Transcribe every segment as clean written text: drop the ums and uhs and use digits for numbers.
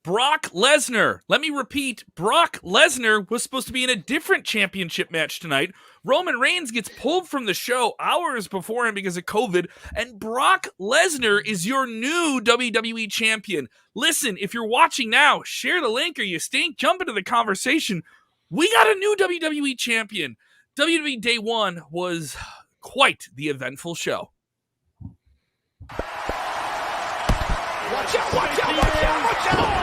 Brock Lesnar. Let me repeat, Brock Lesnar was supposed to be in a different championship match tonight. Roman Reigns gets pulled from the show hours beforehand because of COVID, and Brock Lesnar is your new WWE champion. Listen, if you're watching now, share the link or you stink, jump into the conversation. We got a new WWE champion. WWE Day 1 was quite the eventful show. Watch out, watch out, watch out, watch out!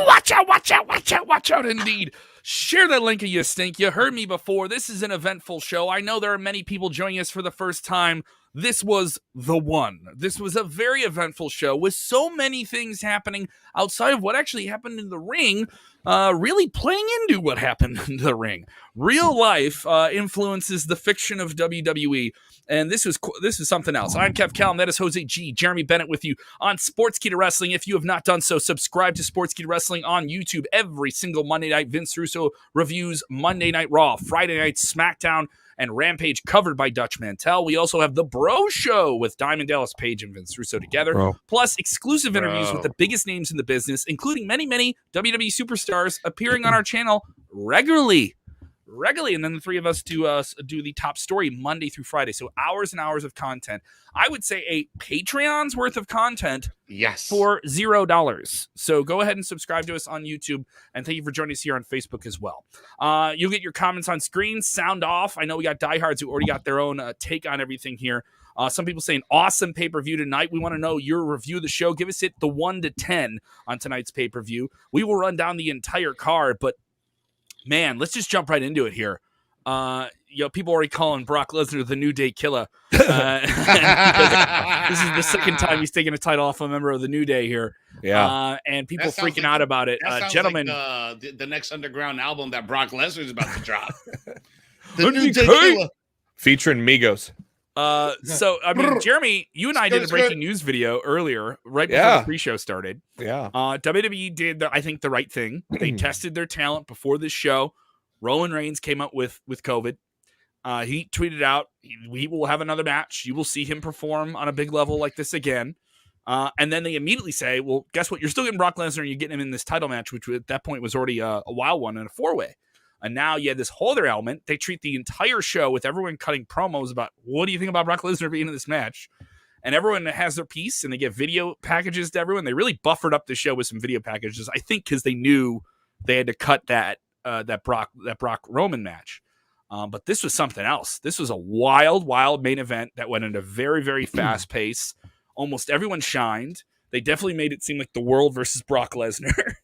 Watch out, watch out, watch out, watch out, indeed. Share that link, you stink. You heard me before. This is an eventful show. I know there are many people joining us for the first time. This was the one. This was a very eventful show with so many things happening outside of what actually happened in the ring, really playing into what happened in the ring. Real life influences the fiction of WWE. And this is something else. I'm Kellam. That is Jose G. Jeremy Bennett with you on Sportskeeda Wrestling. If you have not done so, subscribe to Sportskeeda Wrestling on YouTube every single Monday night. Vince Russo reviews Monday Night Raw, Friday Night SmackDown, and Rampage covered by Dutch Mantel. We also have The Bro Show with Diamond Dallas Page and Vince Russo together. Plus exclusive interviews with the biggest names in the business, including many, many WWE superstars appearing on our channel regularly. And then the three of us do the top story Monday through Friday. So hours and hours of content. I would say a Patreon's worth of content for $0. So go ahead and subscribe to us on YouTube. And thank you for joining us here on Facebook as well. You'll get your comments on screen, sound off. I know we got diehards who already got their own take on everything here. Some people saying awesome pay-per-view tonight. We want to know your review of the show. Give us the 1 to 10 on tonight's pay-per-view. We will run down the entire card, but man, let's just jump right into it here. People already calling Brock Lesnar the New Day Killer. Because this is the second time he's taking a title off a member of the New Day here. Yeah. And people freaking out about it. Gentlemen. Like the next underground album that Brock Lesnar is about to drop. The New Day Killer. Featuring Migos. So, I mean, Jeremy, you and I did a breaking news video earlier, right before the pre-show started. Yeah. WWE did, I think, the right thing. They tested their talent before this show. Roman Reigns came up with COVID. He tweeted out, we will have another match. You will see him perform on a big level like this again. And then they immediately say, well, guess what? You're still getting Brock Lesnar and you're getting him in this title match, which at that point was already a wild one in a 4-way. And now you had this whole other element. They treat the entire show with everyone cutting promos about, what do you think about Brock Lesnar being in this match? And everyone has their piece, and they get video packages to everyone. They really buffered up the show with some video packages, I think, because they knew they had to cut that Brock Roman match. But this was something else. This was a wild main event that went at a very, very fast pace. Almost everyone shined. They definitely made it seem like the world versus Brock Lesnar.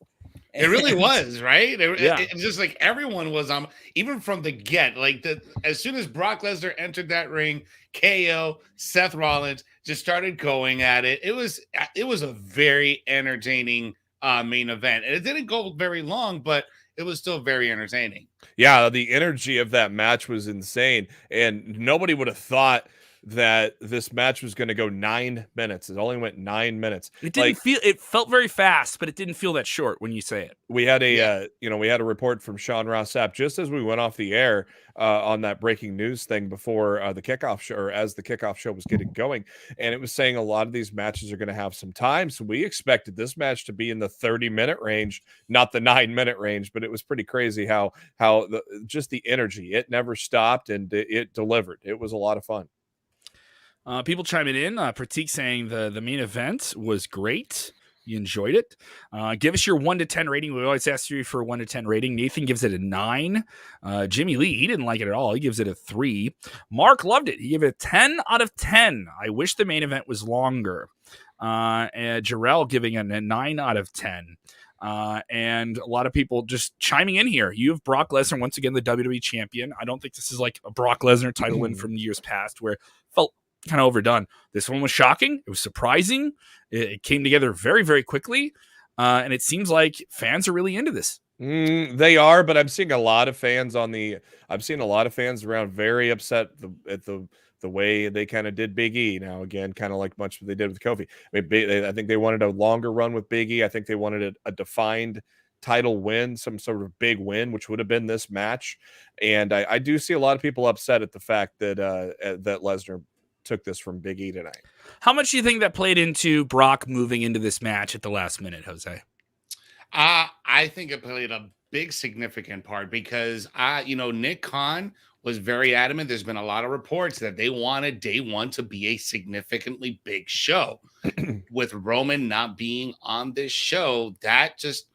It really was, right? It was just like everyone was even from the get. Like as soon as Brock Lesnar entered that ring, KO, Seth Rollins just started going at it. It was a very entertaining main event, and it didn't go very long, but it was still very entertaining. Yeah, the energy of that match was insane, and nobody would have thought that this match was going to go 9 minutes. It only went 9 minutes. It felt very fast, but it didn't feel that short when you say it. We had a report from Sean Ross Sapp just as we went off the air on that breaking news thing before the kickoff show, or as the kickoff show was getting going. And it was saying a lot of these matches are going to have some time. So we expected this match to be in the 30-minute range, not the 9-minute range, but it was pretty crazy how just the energy, it never stopped and it delivered. It was a lot of fun. People chiming in. Pratik saying the main event was great. You enjoyed it. Give us your 1 to 10 rating. We always ask you for a 1 to 10 rating. Nathan gives it a 9. Jimmy Lee, he didn't like it at all. He gives it a 3. Mark loved it. He gave it a 10 out of 10. I wish the main event was longer. And Jarrell giving it a 9 out of 10. And a lot of people just chiming in here. You have Brock Lesnar, once again, the WWE champion. I don't think this is like a Brock Lesnar title win from years past where it felt kind of overdone. This one was shocking. It was surprising. It came together very, very quickly. And it seems like fans are really into this. They are, but I'm seeing a lot of fans around very upset at the way they kind of did Big E. Now, again, kind of like much what they did with Kofi. I think they wanted a longer run with Big E. I think they wanted a defined title win, some sort of big win, which would have been this match. And I do see a lot of people upset at the fact that that Lesnar took this from Big E tonight. How much do you think that played into Brock moving into this match at the last minute, Jose? I think it played a big significant part because Nick Khan was very adamant. There's been a lot of reports that they wanted day one to be a significantly big show. With Roman not being on this show, that just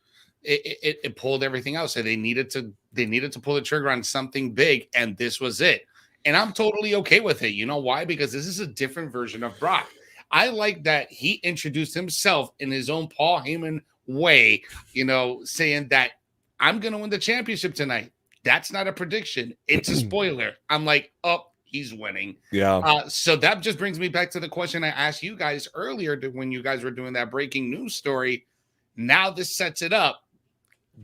it pulled everything out. So they needed to pull the trigger on something big, and this was it. And I'm totally okay with it. You know why? Because this is a different version of Brock. I like that he introduced himself in his own Paul Heyman way, saying that I'm going to win the championship tonight. That's not a prediction. It's a spoiler. I'm like, oh, he's winning. Yeah. So that just brings me back to the question I asked you guys earlier when you guys were doing that breaking news story. Now this sets it up.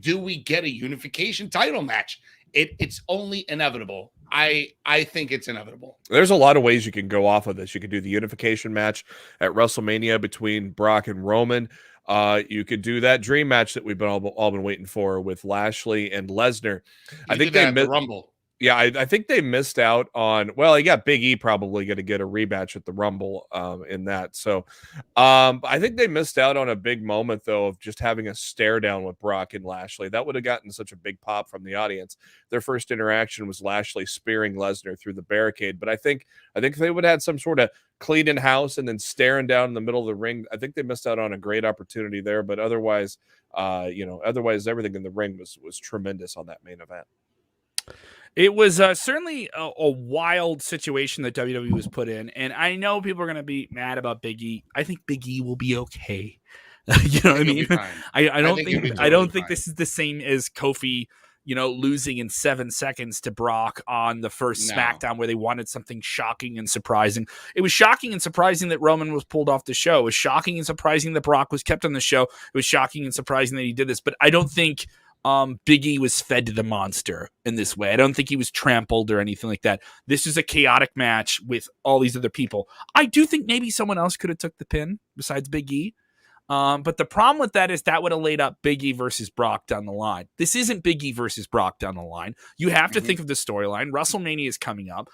Do we get a unification title match? It's only inevitable. I think it's inevitable. There's a lot of ways you can go off of this. You could do the unification match at WrestleMania between Brock and Roman. You could do that dream match that we've been all been waiting for with Lashley and Lesnar. I think they missed Rumble. Yeah, I think they missed out on. Well, you got Big E probably going to get a rematch at the Rumble in that. So I think they missed out on a big moment, though, of just having a stare down with Brock and Lashley. That would have gotten such a big pop from the audience. Their first interaction was Lashley spearing Lesnar through the barricade. But I think if they would have had some sort of cleaning house and then staring down in the middle of the ring, I think they missed out on a great opportunity there. But otherwise, everything in the ring was tremendous on that main event. It was certainly a wild situation that WWE was put in, and I know people are going to be mad about Big E. I think Big E will be okay. You know what I mean? I don't think this is the same as Kofi, losing in 7 seconds to Brock on the first SmackDown where they wanted something shocking and surprising. It was shocking and surprising that Roman was pulled off the show. It was shocking and surprising that Brock was kept on the show. It was shocking and surprising that he did this, but I don't think Big E was fed to the monster in this way. I don't think he was trampled or anything like that. This is a chaotic match with all these other people. I do think maybe someone else could have took the pin besides Big E. But the problem with that is that would have laid up Big E versus Brock down the line. This isn't Big E versus Brock down the line. You have to think of the storyline. WrestleMania is coming up.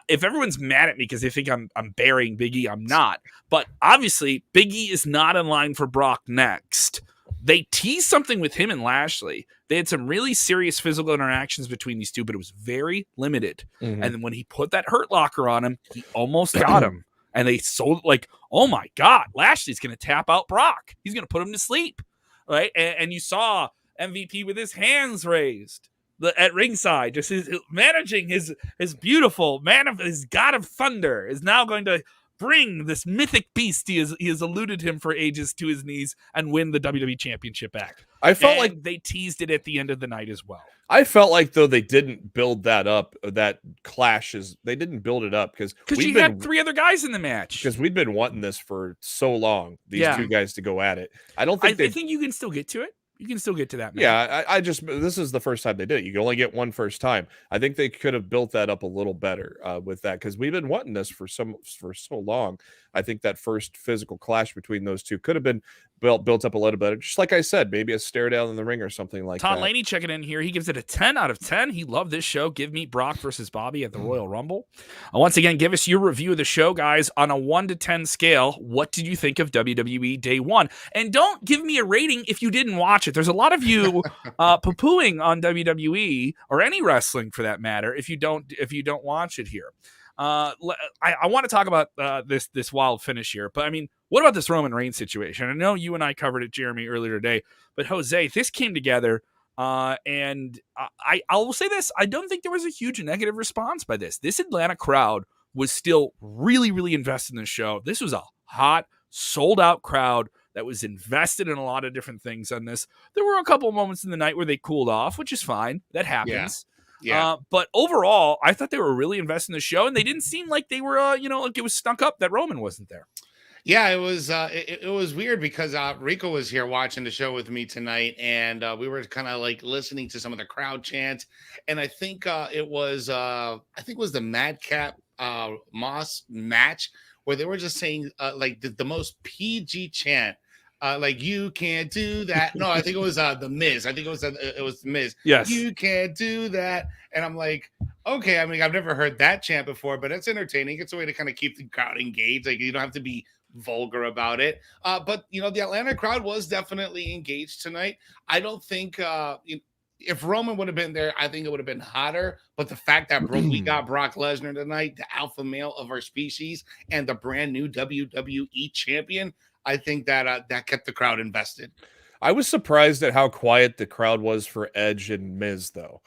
If everyone's mad at me because they think I'm burying Big E, I'm not. But obviously, Big E is not in line for Brock next. They teased something with him and Lashley. They had some really serious physical interactions between these two, but it was very limited. Mm-hmm. And then when he put that Hurt Locker on him, he almost got him. And they sold oh my God, Lashley's going to tap out Brock. He's going to put him to sleep, right? And you saw MVP with his hands raised at ringside, just managing his beautiful his God of Thunder is now going to bring this mythic beast he has eluded him for ages to his knees and win the WWE Championship back. I felt like they teased it at the end of the night as well. I felt like, though, they didn't build that up, that clashes. They didn't build it up because you had 3 other guys in the match. Because we'd been wanting this for so long, these two guys to go at it. I think you can still get to it. You can still get to that match. Yeah, this is the first time they did it. You can only get one first time. I think they could have built that up a little better with that because we've been wanting this for so long. I think that first physical clash between those two could have been built up a little better. Just like I said, maybe a stare down in the ring or something like that. Tom Laney checking in here. He gives it a 10 out of 10. He loved this show. Give me Brock versus Bobby at the Royal Rumble. Once again, give us your review of the show, guys. On a 1 to 10 scale, what did you think of WWE Day 1? And don't give me a rating if you didn't watch it. There's a lot of you poo-pooing on WWE or any wrestling for that matter if you don't watch it here. I want to talk about this wild finish here, but I mean, what about this Roman Reigns situation? I know you and I covered it, Jeremy, earlier today, but Jose, this came together, and I will say this: I don't think there was a huge negative response by this. This Atlanta crowd was still really, really invested in the show. This was a hot, sold-out crowd that was invested in a lot of different things on this. There were a couple of moments in the night where they cooled off, which is fine. That happens. Yeah. But overall, I thought they were really invested in the show, and they didn't seem like they were, like it was stunk up that Roman wasn't there. Yeah, it was it was weird because Rico was here watching the show with me tonight, and we were kind of like listening to some of the crowd chants, and I think it was the Madcap Moss match where they were just saying the most PG chant like you can't do that. No, I think it was the Miz. I think it was the Miz. Yes. You can't do that. And I'm like, okay. I mean, I've never heard that chant before, but it's entertaining. It's a way to kind of keep the crowd engaged. Like you don't have to be vulgar about it. But the Atlanta crowd was definitely engaged tonight. I don't think if Roman would have been there, I think it would have been hotter. But the fact that we got Brock Lesnar tonight, the alpha male of our species, and the brand new WWE champion, I think that that kept the crowd invested. I was surprised at how quiet the crowd was for Edge and Miz, though.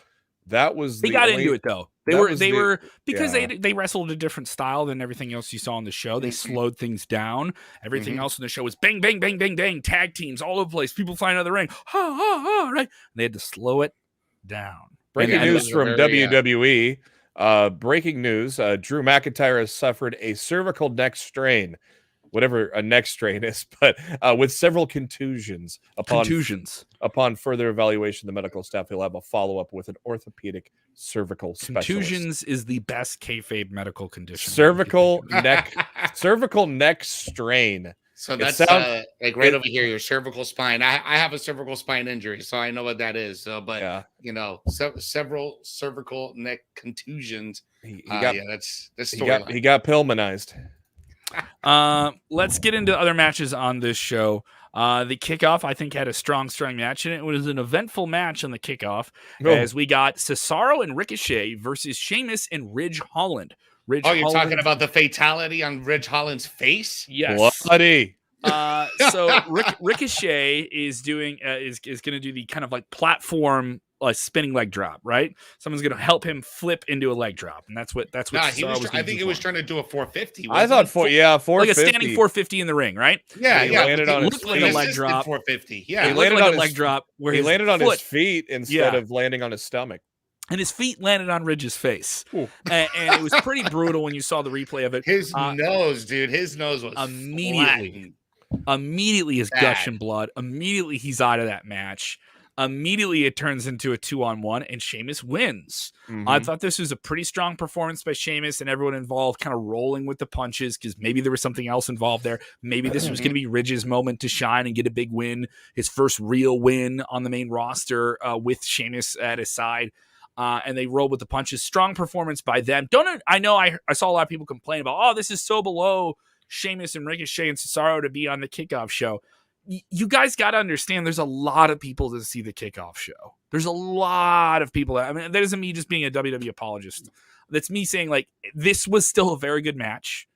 That was they got into it though. They were because yeah. they wrestled a different style than everything else you saw on the show. They slowed things down. Everything else in the show was bang, bang, bang, bang, bang, tag teams all over the place. People flying out of the ring, right? And they had to slow it down. Breaking news from WWE. Breaking news: Drew McIntyre has suffered a cervical neck strain, whatever a neck strain is, but with several contusions. Upon further evaluation, the medical staff will have a follow-up with an orthopedic cervical specialist. Contusions is the best kayfabe medical condition. Cervical neck strain. So that's like right over here, your cervical spine. I have a cervical spine injury, so I know what that is. So, but several cervical neck contusions. He got Pillmanized. Let's get into other matches on this show. The kickoff, I think, had a strong match, and it was an eventful match on the kickoff as we got Cesaro and Ricochet versus Sheamus and Ridge Holland. You're talking about the fatality on Ridge Holland's face? Yes. Bloody. So Ricochet is doing is going to do the kind of like platform spinning leg drop, right? Someone's going to help him flip into a leg drop, and that's what. I think he was trying to do a 450. I thought 450, like a standing 450 in the ring, right? Yeah, he landed on his like a leg drop. 450. Yeah, he landed on a leg drop where he landed on his feet instead of landing on his stomach. And his feet landed on Ridge's face. And it was pretty brutal when you saw the replay of it. His nose, dude. His nose was immediately his gushing blood. Immediately he's out of that match. Immediately it turns into a 2-on-1 and Sheamus wins. I thought this was a pretty strong performance by Sheamus and everyone involved kind of rolling with the punches because maybe there was something else involved there. Maybe this was going to be Ridge's moment to shine and get a big win. His first real win on the main roster with Sheamus at his side. And they rolled with the punches. Strong performance by them. I know I saw a lot of people complain about, this is so below Sheamus and Ricochet and Cesaro to be on the kickoff show. You guys got to understand there's a lot of people to see the kickoff show. There's a lot of people. I mean, that isn't me just being a WWE apologist. That's me saying, like, this was still a very good match.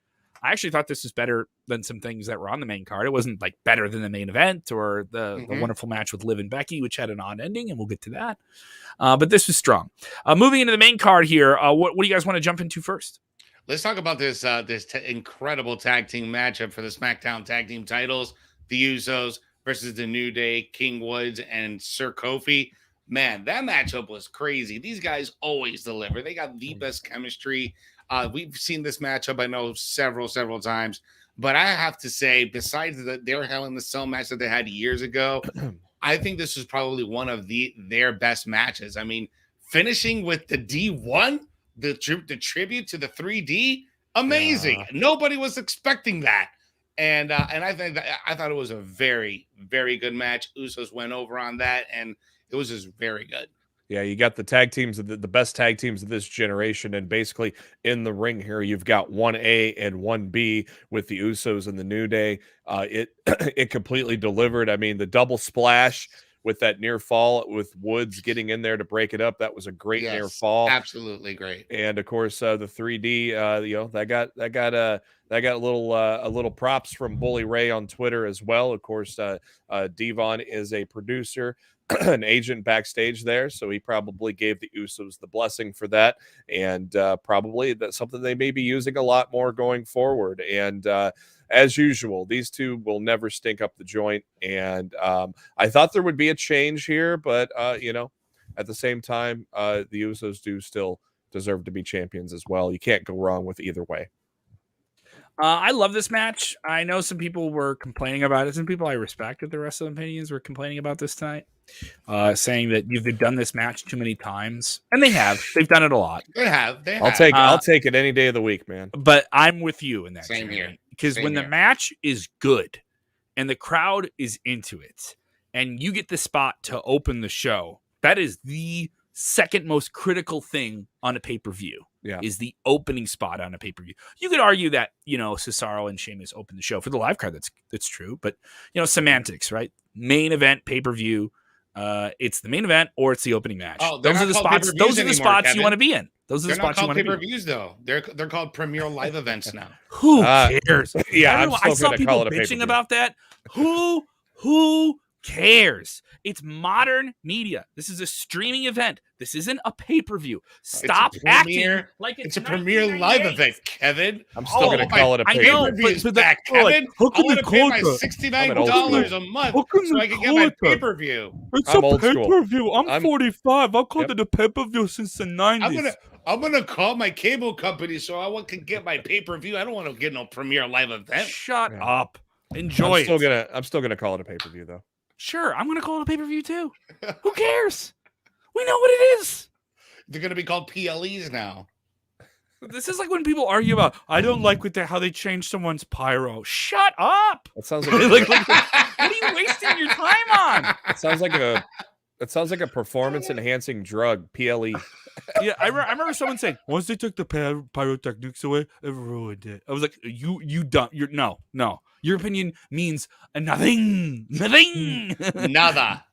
I actually thought this was better than some things that were on the main card. It wasn't like better than the main event or the wonderful match with Liv and Becky, which had an odd ending, and we'll get to that. But this was strong. Moving into the main card here, what do you guys want to jump into first? Let's talk about this incredible tag team matchup for the SmackDown tag team titles. The Usos versus the New Day, King Woods and Sir Kofi. Man, that matchup was crazy. These guys always deliver. They got the best chemistry. We've seen this matchup, I know, several times. But I have to say, besides their Hell in the Cell match that they had years ago, I think this was probably one of their best matches. I mean, finishing with the D1, the tribute to the 3D, amazing. Yeah. Nobody was expecting that. And I thought it was a very, very good match. Usos went over on that, and it was just very good. Yeah, you got the tag teams, the best tag teams of this generation, and basically in the ring here, you've got 1A and 1B with the Usos and the New Day. It completely delivered. I mean, the double splash with that near fall with Woods getting in there to break it up, that was a great near fall. Absolutely great. And of course, the 3D, that got a little props from Bully Ray on Twitter as well. Of course, Devon is a producer, an agent backstage there, so he probably gave the Usos the blessing for that, and probably that's something they may be using a lot more going forward. And as usual, these two will never stink up the joint. And I thought there would be a change here, but at the same time, the Usos do still deserve to be champions as well. You can't go wrong with either way. I love this match. I know some people were complaining about it. Some people I respect with the rest of the opinions were complaining about this tonight, saying that you've done this match too many times, and they have. They've done it a lot. They have. I'll take it any day of the week, man. But I'm with you in that. Same here. Because when the match is good, and the crowd is into it, and you get the spot to open the show, that is the second most critical thing on a pay-per-view. Yeah. Is the opening spot on a pay-per-view. You could argue that, Cesaro and Sheamus opened the show for the live card. That's true. But, semantics, right? Main event, pay-per-view. It's the main event or it's the opening match. Oh, those are the spots. Those are the spots Kevin. you want to be in. Those are the They're not spots you called want to be in. pay-per-views, though. They're called premier live events now. Who cares? Yeah, I saw people bitching about that. Who cares? It's modern media. This is a streaming event. This isn't a pay-per-view. Stop acting like it's a premier live event, Kevin. I'm still going to call it a pay-per-view. I know, but back, Kevin. How I can want they to pay call my that? $69 a month so I can get my pay-per-view. It's I'm a old school. pay-per-view. I'm 45. I've called Yep. it a pay-per-view since the 90s. I'm gonna call my cable company so I can get my pay-per-view. I don't want to get no premier live event. Shut up. Enjoy I'm still gonna call it a pay-per-view though. Sure, I'm going to call it a pay-per-view too. Who cares? We know what it is. They're gonna be called PLEs now. This is like when people argue about, I don't like how they changed someone's pyro. Shut up. That sounds like What are you wasting your time on? it sounds like a performance enhancing drug, PLE. Yeah, I remember someone saying, once they took the pyrotechnics away, it ruined it. I was like, you don't. No. Your opinion means nothing. Nada.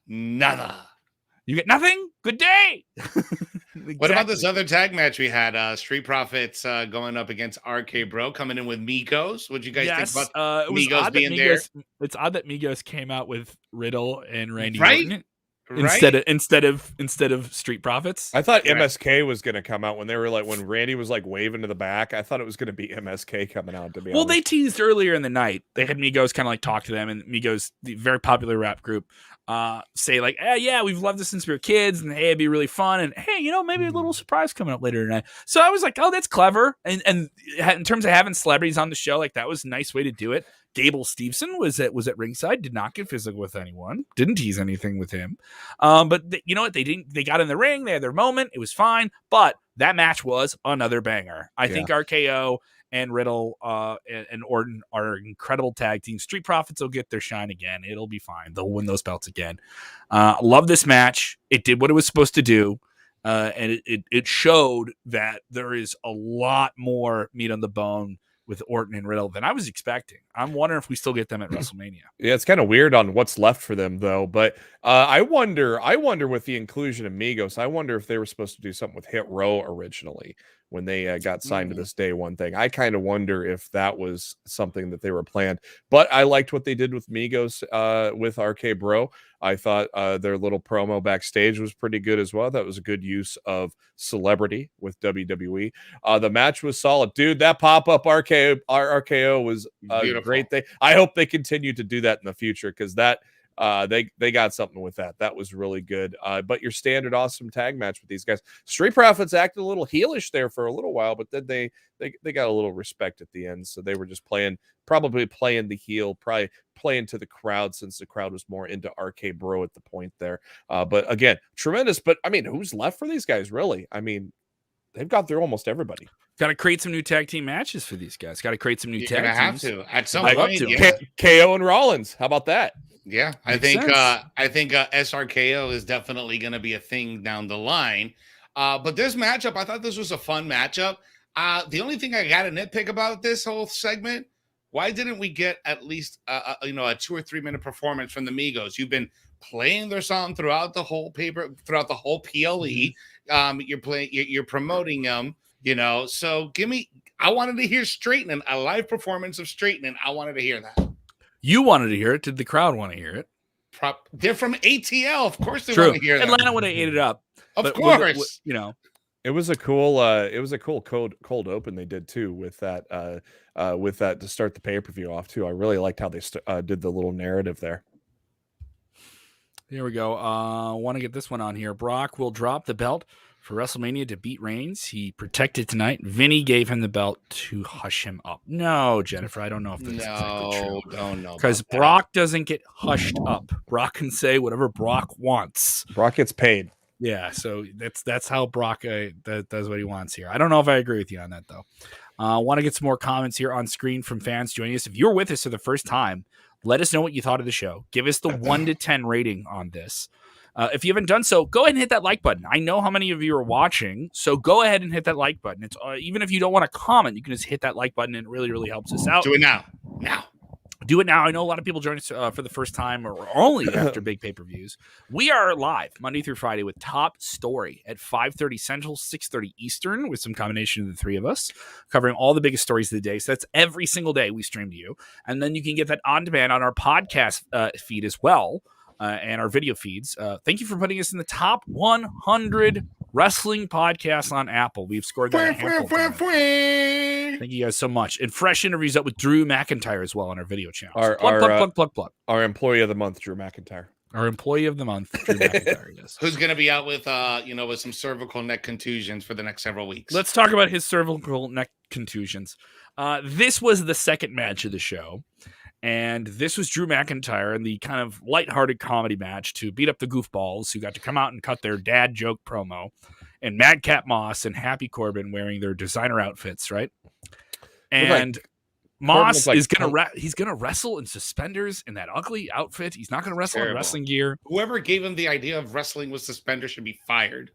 You get nothing? Good day. Exactly. What about this other tag match we had? Street Profits going up against RK Bro, coming in with Migos. What'd you guys think about Migos being there? It's odd that Migos came out with Riddle and Randy Right? Orton instead of Street Profits. I thought MSK was going to come out when Randy was like waving to the back. I thought it was going to be MSK coming out, to be honest. They teased earlier in the night. They had Migos kind of like talk to them, and Migos, the very popular rap group, say like, yeah, we've loved this since we were kids, and hey, it'd be really fun, and hey, maybe a little surprise coming up later tonight. So I was like, oh, that's clever. And in terms of having celebrities on the show, like that was a nice way to do it. Gable Steveson was at ringside, did not get physical with anyone, didn't tease anything with him. But you know what? They got in the ring, they had their moment, it was fine. But that match was another banger. I think RKO and Riddle and Orton are an incredible tag team. Street Profits will get their shine again. It'll be fine. They'll win those belts again. Love this match. It did what it was supposed to do. And it showed that there is a lot more meat on the bone with Orton and Riddle than I was expecting. I'm wondering if we still get them at WrestleMania. Yeah, it's kind of weird on what's left for them though. But I wonder with the inclusion of Migos, I wonder if they were supposed to do something with Hit Row originally when they got signed to this Day One thing. I kind of wonder if that was something that they were planned. But I liked what they did with Migos with RK Bro. I thought their little promo backstage was pretty good as well. That was a good use of celebrity with WWE. The match was solid. Dude, that pop-up RKO was a great thing. I hope they continue to do that in the future because that they got something with that. That was really good. But your standard awesome tag match with these guys. Street Profits acted a little heelish there for a little while, but then they got a little respect at the end. So they were just probably playing the heel, probably playing to the crowd since the crowd was more into RK Bro at the point there. But again, tremendous. But I mean, who's left for these guys really? I mean, they've got through almost everybody. Got to create some new tag team matches for these guys. Got to create some new tag teams. Have to at some point. KO and Rollins. How about that? Yeah, I think SRKO is definitely going to be a thing down the line. But this matchup, I thought this was a fun matchup. The only thing I got to nitpick about this whole segment, why didn't we get at least a 2 or 3 minute performance from the Migos? You've been playing their song throughout the whole PLE. You're promoting them. So I wanted to hear Straightening, a live performance of Straightening. I wanted to hear that. You wanted to hear it. Did the crowd want to hear it? They're from ATL. Of course they True. want to hear that. Atlanta would have ate it up. Of course. It was a cool cold open they did too with that to start the pay-per-view off too. I really liked how they did the little narrative there. Here we go. Want to get this one on here. Brock will drop the belt for WrestleMania to beat Reigns. He protected tonight. Vinny gave him the belt to hush him up. No, Jennifer, I don't know if that's exactly true. Don't know. Because Brock doesn't get hushed up. Brock can say whatever Brock wants. Brock gets paid. Yeah, so that's how Brock does what he wants here. I don't know if I agree with you on that, though. Want to get some more comments here on screen from fans joining us. If you're with us for the first time, Let us know what you thought of the show. Give us the 1 to 10 rating on this. If you haven't done so, go ahead and hit that like button. I know how many of you are watching, so go ahead and hit that like button. It's even if you don't want to comment, you can just hit that like button, and it really, really helps us out. Do it now. Do it now. I know a lot of people join us for the first time or only after big pay-per-views. We are live Monday through Friday with Top Story at 5:30 Central, 6:30 Eastern, with some combination of the three of us covering all the biggest stories of the day. So that's every single day we stream to you. And then you can get that on demand on our podcast feed as well, and our video feeds. Thank you for putting us in the top 100 wrestling podcasts on Apple. We've scored that a handful of times. Thank you guys so much. And fresh interviews up with Drew McIntyre as well on our video channel. Plug. Our employee of the month, Drew McIntyre. Our employee of the month, Drew McIntyre. Yes. Who's going to be out with, with some cervical neck contusions for the next several weeks? Let's talk about his cervical neck contusions. This was the second match of the show. And this was Drew McIntyre in the kind of lighthearted comedy match to beat up the goofballs who got to come out and cut their dad joke promo. And Madcap Moss and Happy Corbin wearing their designer outfits, right? And Moss is he's gonna wrestle in suspenders in that ugly outfit. He's not gonna wrestle in wrestling gear. Whoever gave him the idea of wrestling with suspenders should be fired.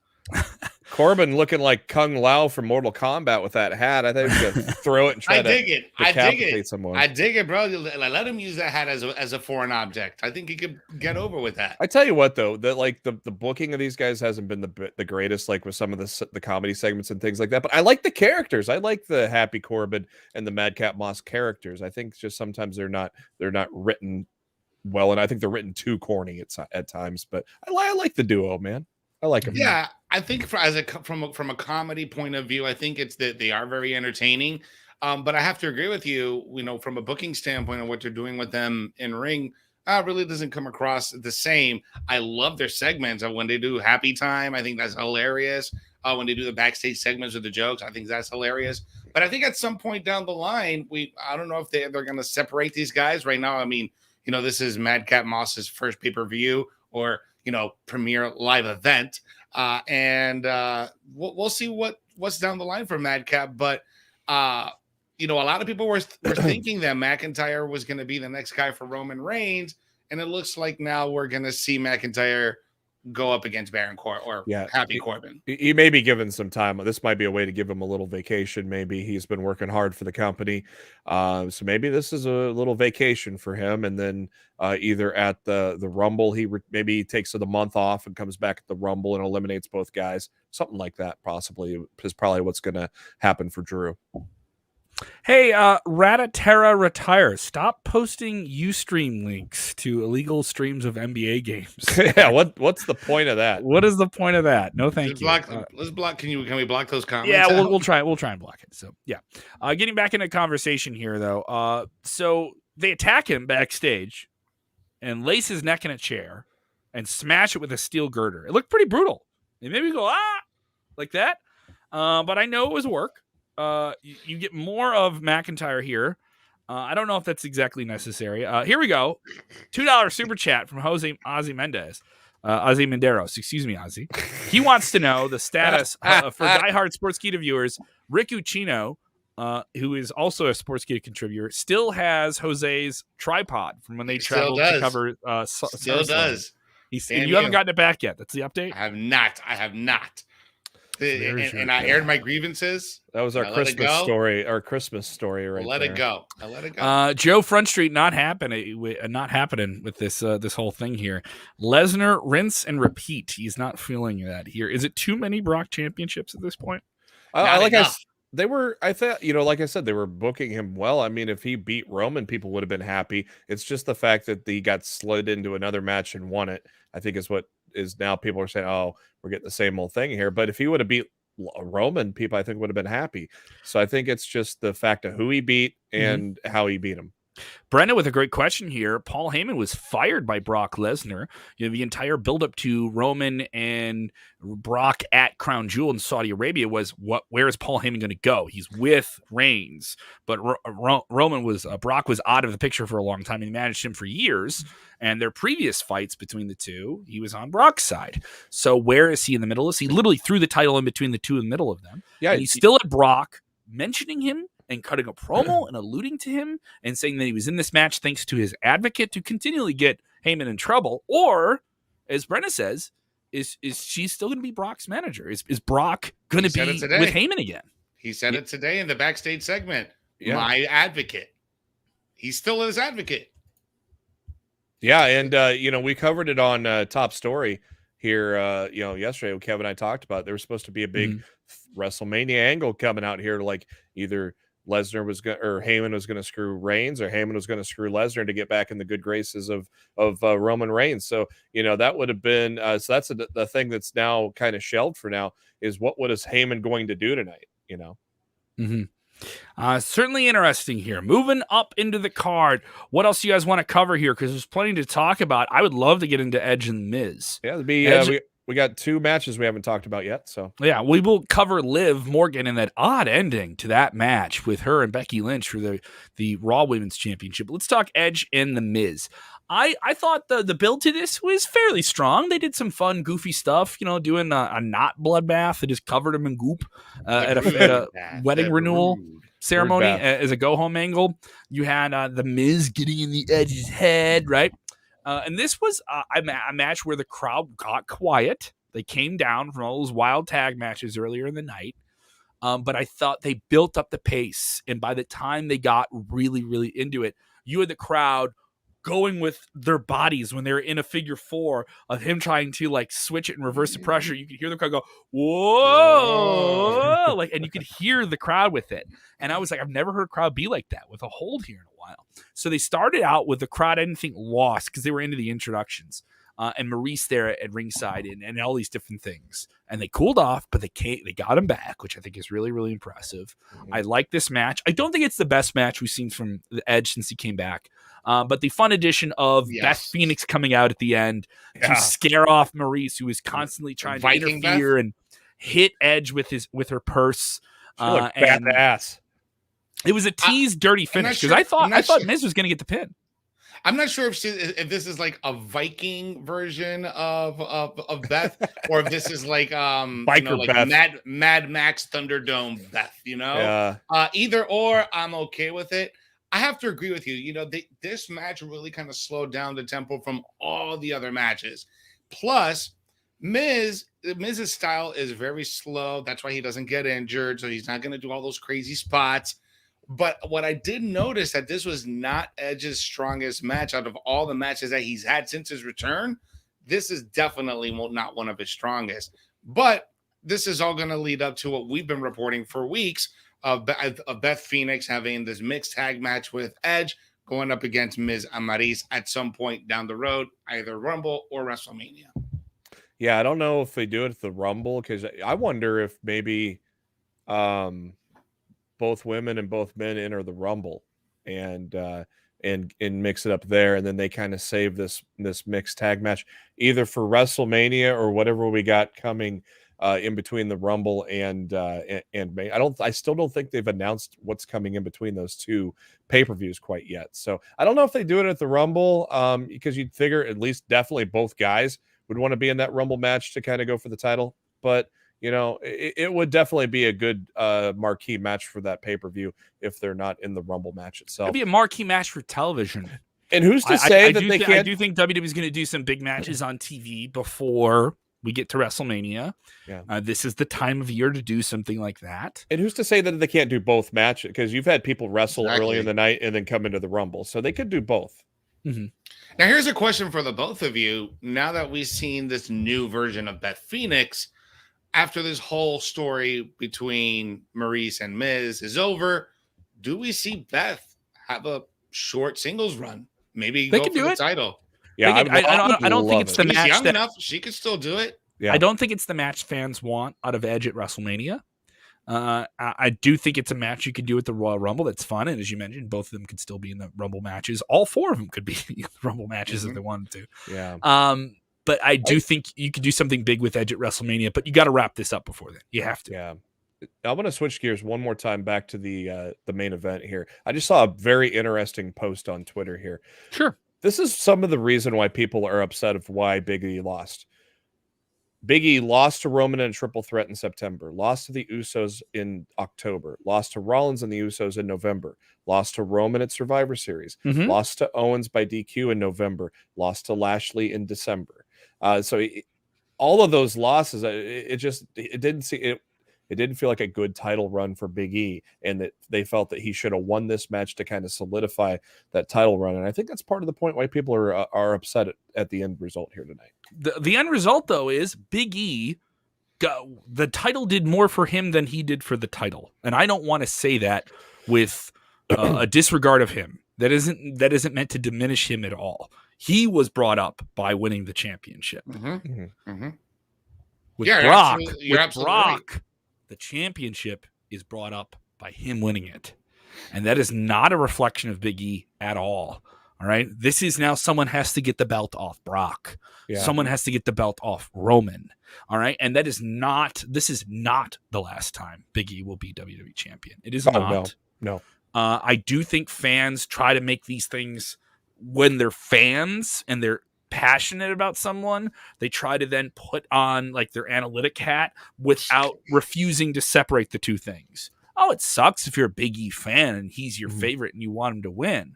Corbin looking like Kung Lao from Mortal Kombat with that hat. I think we could throw it and try to decapitate someone. I dig it, bro. Let him use that hat as a foreign object. I think he could get over with that. I tell you what, though, that like the booking of these guys hasn't been the greatest, like with some of the comedy segments and things like that. But I like the characters. I like the Happy Corbin and the Madcap Moss characters. I think just sometimes they're not written well, and I think they're written too corny at times. But I like the duo, man. I like them. Yeah, I think from a comedy point of view, I think it's that they are very entertaining. But I have to agree with you. From a booking standpoint of what they're doing with them in ring, really doesn't come across the same. I love their segments of when they do Happy Time. I think that's hilarious. When they do the backstage segments with the jokes, I think that's hilarious. But I think at some point down the line, I don't know if they're going to separate these guys right now. I mean, this is Madcap Moss's first pay-per-view or premier live event. We'll see what's down the line for Madcap. But, a lot of people were thinking that McIntyre was going to be the next guy for Roman Reigns. And it looks like now we're going to see McIntyre go up against Baron Corbin or Happy Corbin. He may be given some time. This might be a way to give him a little vacation. Maybe he's been working hard for the company. So maybe this is a little vacation for him. And then either at the Rumble, maybe he takes the month off and comes back at the Rumble and eliminates both guys. Something like that possibly is probably what's going to happen for Drew. Hey, Rataterra retires. Stop posting Ustream links to illegal streams of NBA games. Yeah, what's the point of that? What is the point of that? No, thank you. Let's block. Can we block those comments? Yeah, we'll try and block it. So yeah, getting back into conversation here though. So they attack him backstage and lace his neck in a chair and smash it with a steel girder. It looked pretty brutal. They maybe go like that, but I know it was work. You get more of McIntyre here. I don't know if that's exactly necessary. Here we go. $2 super chat from Ozzy Menderos. Excuse me, Ozzy. He wants to know the status for diehard Sportskeeda viewers. Rick Ucchino, who is also a Sportskeeda contributor, still has Jose's tripod from when they traveled to cover. Still does. You haven't gotten it back yet. That's the update? I have not. And I aired my grievances. That was our Christmas story. Our Christmas story, right? Let it go. I let it go. Joe Front Street not happening with this this whole thing here. Lesnar rinse and repeat. He's not feeling that here. Is it too many Brock championships at this point? Like I said, they were booking him well. I mean, if he beat Roman, people would have been happy. It's just the fact that he got slid into another match and won it, I think is what is now people are saying, oh, we're getting the same old thing here. But if he would have beat Roman, people I think would have been happy. So I think it's just the fact of who he beat and how he beat him. Brenda with a great question here. Paul Heyman was fired by Brock Lesnar. The entire buildup to Roman and Brock at Crown Jewel in Saudi Arabia was where is Paul Heyman going to go? He's with Reigns, but Brock was out of the picture for a long time. He managed him for years, and their previous fights between the two, he was on Brock's side. So where is he in the middle? He literally threw the title in between the two in the middle of them. Yeah, and he's still at Brock. Mentioning him and cutting a promo and alluding to him and saying that he was in this match thanks to his advocate to continually get Heyman in trouble? Or, as Brenna says, is she still going to be Brock's manager? Is Brock going to be with Heyman again? He said it today in the backstage segment. Yeah. My advocate. He's still his advocate. Yeah, and we covered it on Top Story here. Yesterday when Kevin and I talked about it, there was supposed to be a big WrestleMania angle coming out here, like either Lesnar was going or Heyman was going to screw Reigns, or Heyman was going to screw Lesnar to get back in the good graces of Roman Reigns. So that would have been so that's the thing that's now kind of shelved for now is what is Heyman going to do tonight? Certainly interesting here. Moving up into the card, what else do you guys want to cover here? Because there's plenty to talk about. I would love to get into Edge and Miz. Yeah, it'd be we got 2 matches we haven't talked about yet. So yeah, we will cover Liv Morgan and that odd ending to that match with her and Becky Lynch for the Raw Women's Championship. Let's talk Edge and the Miz. I thought the build to this was fairly strong. They did some fun, goofy stuff, doing a not bloodbath. They just covered him in goop at a wedding renewal ceremony as a go-home angle. You had the Miz getting in the Edge's head, right? And this was a match where the crowd got quiet. They came down from all those wild tag matches earlier in the night. But I thought they built up the pace. And by the time they got really, really into it, you had the crowd going with their bodies when they were in a figure 4 of him trying to like switch it and reverse the pressure. You could hear the crowd go, whoa, and you could hear the crowd with it. And I was like, I've never heard a crowd be like that with a hold here in a while. So they started out with the crowd, I didn't think lost because they were into the introductions and Maurice there at ringside and all these different things. And they cooled off, but they got him back, which I think is really, really impressive. I like this match. I don't think it's the best match we've seen from the Edge since he came back. But the fun addition of Beth Phoenix coming out at the end to scare off Maurice, who was constantly trying to interfere and hit Edge with her purse. Badass. It was a tease, dirty finish because I thought Miz was going to get the pin. I'm not sure if this is like a Viking version of Beth, or if this is like Beth. Mad Max Thunderdome Beth. Either or, I'm okay with it. I have to agree with you. This match really kind of slowed down the tempo from all the other matches. Plus, Miz's style is very slow. That's why he doesn't get injured. So he's not going to do all those crazy spots. But what I did notice that this was not Edge's strongest match out of all the matches that he's had since his return. This is definitely not one of his strongest. But this is all going to lead up to what we've been reporting for weeks of Beth Phoenix having this mixed tag match with Edge going up against Miz and Maurice at some point down the road, either Rumble or WrestleMania. Yeah, I don't know if they do it at the Rumble because I wonder if maybe both women and both men enter the Rumble and mix it up there, and then they kind of save this mixed tag match either for WrestleMania or whatever we got coming in between the Rumble and May. I still don't think they've announced what's coming in between those 2 pay-per-views quite yet. So I don't know if they do it at the Rumble because you'd figure at least definitely both guys would want to be in that Rumble match to kind of go for the title. But it would definitely be a good marquee match for that pay-per-view if they're not in the Rumble match itself. It'd be a marquee match for television. And who's to say that they can't? I do think WWE is going to do some big matches on TV before we get to WrestleMania. Yeah. This is the time of year to do something like that. And who's to say that they can't do both matches? Because you've had people wrestle early in the night and then come into the Rumble. So they could do both. Mm-hmm. Now, here's a question for the both of you. Now that we've seen this new version of Beth Phoenix, after this whole story between Maurice and Miz is over, do we see Beth have a short singles run? Maybe they go can for do the it. Title. Yeah, I don't think it's the match. Young enough, she could still do it. Yeah. I don't think it's the match fans want out of Edge at WrestleMania. I do think it's a match you could do at the Royal Rumble. That's fun, and as you mentioned, both of them could still be in the Rumble matches. All 4 of them could be in the Rumble matches if they wanted to. Yeah. But I do think you could do something big with Edge at WrestleMania. But you got to wrap this up before then. You have to. Yeah. I want to switch gears one more time back to the main event here. I just saw a very interesting post on Twitter here. Sure. This is some of the reason why people are upset of why Big E lost. Big E lost to Roman in a triple threat in September, lost to the Usos in October, lost to Rollins and the Usos in November, lost to Roman at Survivor Series, lost to Owens by DQ in November, lost to Lashley in December. All of those losses, it didn't feel like a good title run for Big E, and that they felt that he should have won this match to kind of solidify that title run. And I think that's part of the point why people are upset at the end result here tonight. The end result, though, is Big E the title did more for him than he did for the title, and I don't want to say that with a disregard of him. That isn't meant to diminish him at all. He was brought up by winning the championship. With Brock, right. The championship is brought up by him winning it. And that is not a reflection of Big E at all. All right. This is now someone has to get the belt off Brock. Yeah. Someone has to get the belt off Roman. All right. And this is not the last time Big E will be WWE champion. It is not. No. I do think fans try to make these things when they're fans and they're passionate about someone, they try to then put on like their analytic hat without refusing to separate the two things. Oh, it sucks if you're a Big E fan and he's your favorite and you want him to win.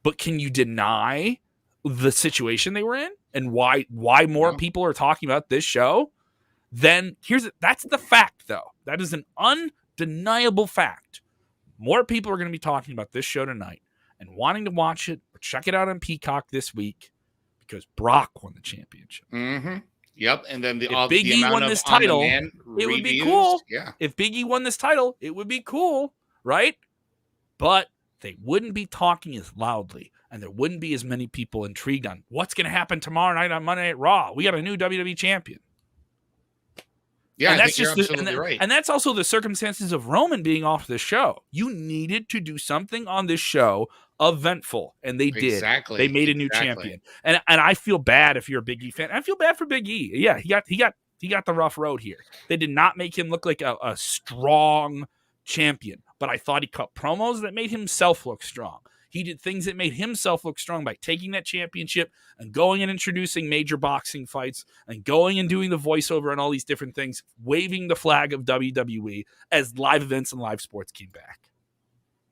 But can you deny the situation they were in and why more people are talking about this show? Then that's the fact, though. That is an undeniable fact. More people are going to be talking about this show tonight and wanting to watch it or check it out on Peacock this week because Brock won the championship. Yep, and then if Big E won this title, it would be cool. Yeah. If Big E won this title, it would be cool, right? But they wouldn't be talking as loudly, and there wouldn't be as many people intrigued on what's going to happen tomorrow night on Monday Night Raw. We got a new WWE champion. Yeah, and I think you're absolutely right. And that's also the circumstances of Roman being off the show. You needed to do something on this show eventful, and they did. Exactly. They made a new champion, and I feel bad if you're a Big E fan. I feel bad for Big E. Yeah, he got the rough road here. They did not make him look like a strong champion, but I thought he cut promos that made himself look strong. He did things that made himself look strong by taking that championship and going and introducing major boxing fights and going and doing the voiceover and all these different things, waving the flag of WWE as live events and live sports came back.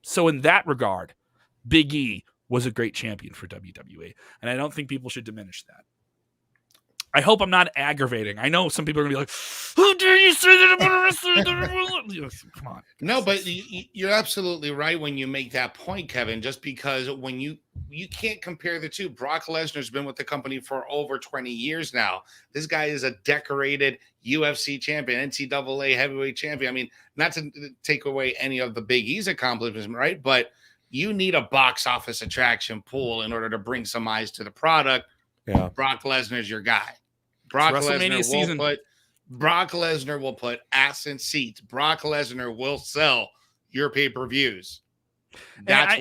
So in that regard, Big E was a great champion for WWE, and I don't think people should diminish that. I hope I'm not aggravating. I know some people are going to be like, how dare you say that about a wrestler? Come on. No, but you're absolutely right when you make that point, Kevin, just because when you can't compare the two. Brock Lesnar's been with the company for over 20 years now. This guy is a decorated UFC champion, NCAA heavyweight champion. I mean, not to take away any of the Big E's accomplishments, right? But you need a box office attraction pool in order to bring some eyes to the product. Yeah. Brock Lesnar's your guy. Brock Lesnar will put ass in seats. Brock Lesnar will sell your pay-per-views. That's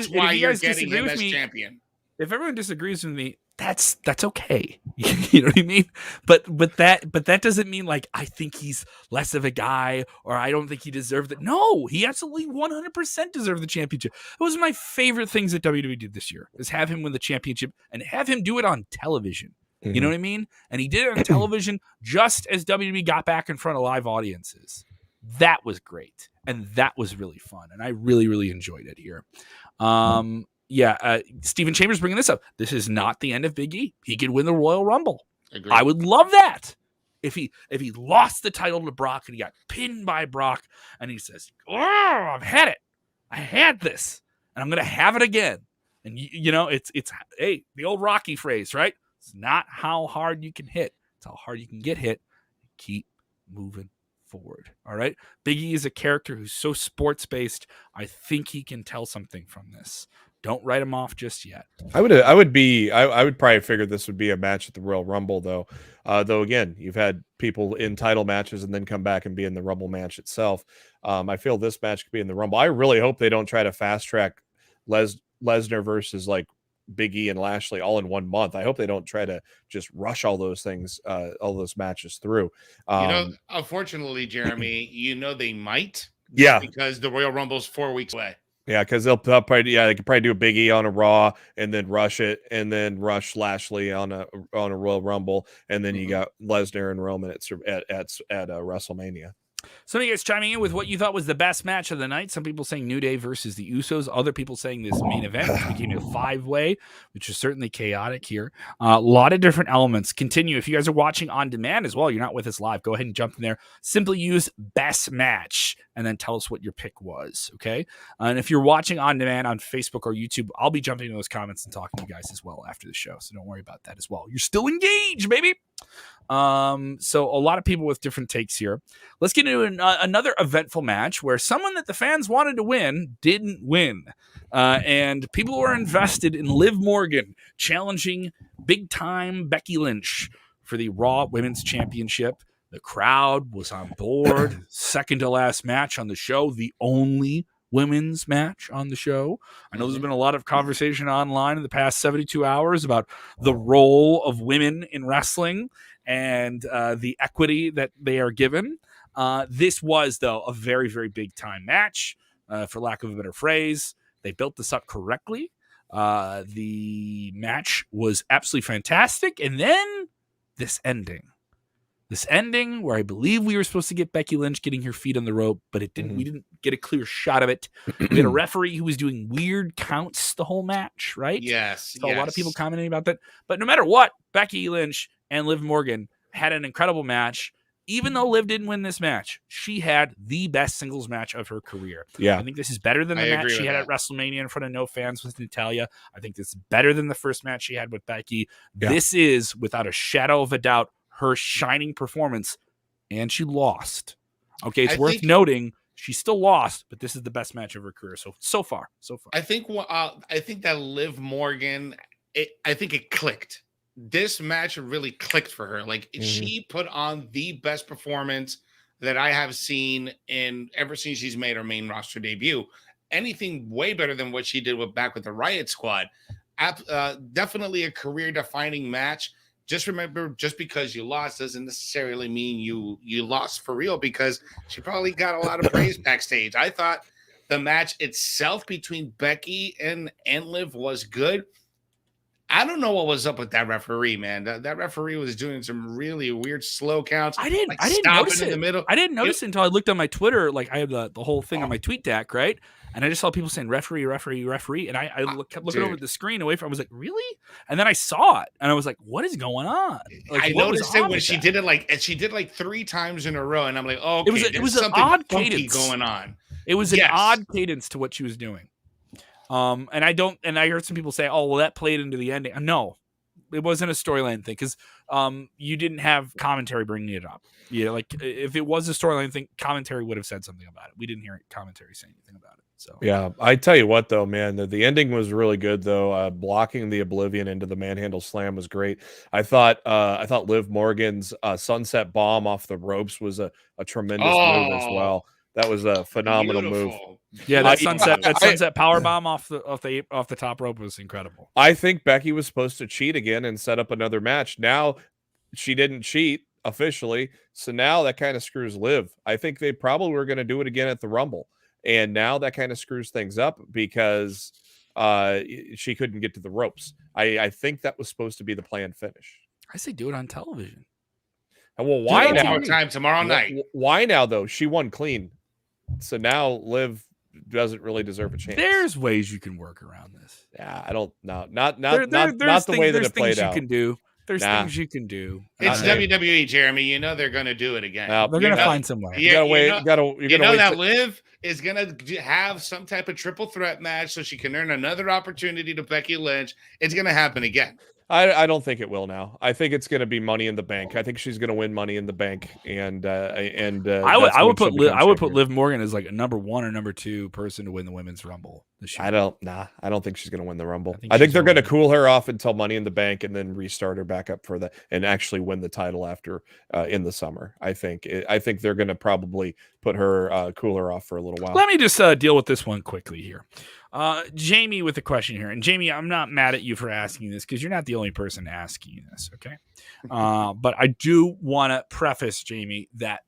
why you're getting him as champion. If everyone disagrees with me, that's okay. You know what I mean? But that doesn't mean like I think he's less of a guy or I don't think he deserved it. No, he absolutely 100% deserved the championship. It was my favorite things that WWE did this year is have him win the championship and have him do it on television. You know what I mean? And he did it on television just as WWE got back in front of live audiences. That was great. And that was really fun. And I really, really enjoyed it here. Stephen Chambers bringing this up. This is not the end of Big E. He could win the Royal Rumble. Agreed. I would love that. If he lost the title to Brock and he got pinned by Brock and he says, "Oh, I've had it. I had this, and I'm going to have it again." And it's hey, the old Rocky phrase, right? It's not how hard you can hit; it's how hard you can get hit. Keep moving forward. All right. Big E is a character who's so sports based. I think he can tell something from this. Don't write him off just yet. I would probably figure this would be a match at the Royal Rumble, though. Though again, you've had people in title matches and then come back and be in the Rumble match itself. I feel this match could be in the Rumble. I really hope they don't try to fast track Lesnar versus like Big E and Lashley all in 1 month. I hope they don't try to just rush all those things, all those matches through. Unfortunately, Jeremy, they might. Yeah, because the Royal Rumble's 4 weeks away. Yeah, because they'll probably they could probably do a Big E on a Raw and then rush it and then rush Lashley on a Royal Rumble and then you got Lesnar and Roman at WrestleMania. Some of you guys chiming in with what you thought was the best match of the night. Some people saying New Day versus the Usos. Other people saying this main event, which became a 5-way, which is certainly chaotic here. A lot of different elements. Continue. If you guys are watching on demand as well, you're not with us live, go ahead and jump in there. Simply use best match and then tell us what your pick was, okay? And if you're watching on demand on Facebook or YouTube, I'll be jumping in those comments and talking to you guys as well after the show, so don't worry about that as well. You're still engaged, baby. So a lot of people with different takes here. Let's get into another eventful match where someone that the fans wanted to win didn't win. And people were invested in Liv Morgan challenging big-time Becky Lynch for the Raw Women's Championship. The crowd was on board. Second to last match on the show. The only women's match on the show. I know there's been a lot of conversation online in the past 72 hours about the role of women in wrestling and the equity that they are given. This was, though, a very, very big time match, for lack of a better phrase. They built this up correctly. The match was absolutely fantastic. And then this ending. This ending where I believe we were supposed to get Becky Lynch getting her feet on the rope, but it didn't. We didn't get a clear shot of it. We had a referee who was doing weird counts the whole match, right? Yes. So a lot of people commenting about that. But no matter what, Becky Lynch and Liv Morgan had an incredible match. Even though Liv didn't win this match, she had the best singles match of her career. Yeah. I think this is better than the match she had at WrestleMania in front of no fans with Natalya. I think this is better than the first match she had with Becky. Yeah. This is, without a shadow of a doubt, her shining performance, and she lost. Okay, it's worth noting she still lost, but this is the best match of her career so far. I think that Liv Morgan, I think it clicked. This match really clicked for her. Like she put on the best performance that I have seen ever since she's made her main roster debut. Anything way better than what she did back with the Riot Squad. Definitely a career-defining match. Just remember, just because you lost doesn't necessarily mean you lost for real, because she probably got a lot of praise backstage. I thought the match itself between Becky and Liv was good. I don't know what was up with that referee, man. That referee was doing some really weird slow counts. I didn't notice it in the middle. I didn't notice it until I looked on my Twitter. Like I have the whole thing on my tweet deck, right? And I just saw people saying referee, referee, referee. And I kept looking over the screen away from. I was like, really? And then I saw it, and I was like, what is going on? Like, I noticed it when she did it she did 3 times in a row, and I'm like, oh, okay, it was an odd cadence going on. It was an odd cadence to what she was doing. And I heard some people say, oh, well, that played into the ending. No, it wasn't a storyline thing, because you didn't have commentary bringing it up. Yeah, like if it was a storyline thing, commentary would have said something about it. We didn't hear commentary say anything about it. So yeah, I tell you what, though, man, the ending was really good, though. Blocking the Oblivion into the manhandle slam was great. I thought Liv Morgan's sunset bomb off the ropes was a tremendous move as well. That was a phenomenal move. Yeah, that sunset power bomb off the top rope was incredible. I think Becky was supposed to cheat again and set up another match. Now she didn't cheat officially, so now that kind of screws Liv. I think they probably were going to do it again at the Rumble, and now that kind of screws things up because she couldn't get to the ropes. I think that was supposed to be the planned finish. I say do it on television. Well, why now? Tomorrow night. Why now though? She won clean. So now Liv doesn't really deserve a chance. There's ways you can work around this. Yeah, I don't know. Not the way that it played out. There's things you can do. It's WWE, Jeremy. You know they're going to do it again. They're going to find some way. You gotta wait. That Liv is going to have some type of triple threat match so she can earn another opportunity to Becky Lynch. It's going to happen again. I don't think it will now. I think it's going to be Money in the Bank. I think she's going to win Money in the Bank, and I would put Liv Morgan as like a number 1 or number 2 person to win the Women's Rumble this year. I don't think she's going to win the Rumble. I think they're going to cool her off until Money in the Bank, and then restart her back up for and actually win the title after in the summer. I think they're going to probably put her cool her off for a little while. Let me just deal with this one quickly here. Jamie with a question here, and Jamie, I'm not mad at you for asking this because you're not the only person asking this, okay? But I do want to preface, Jamie, that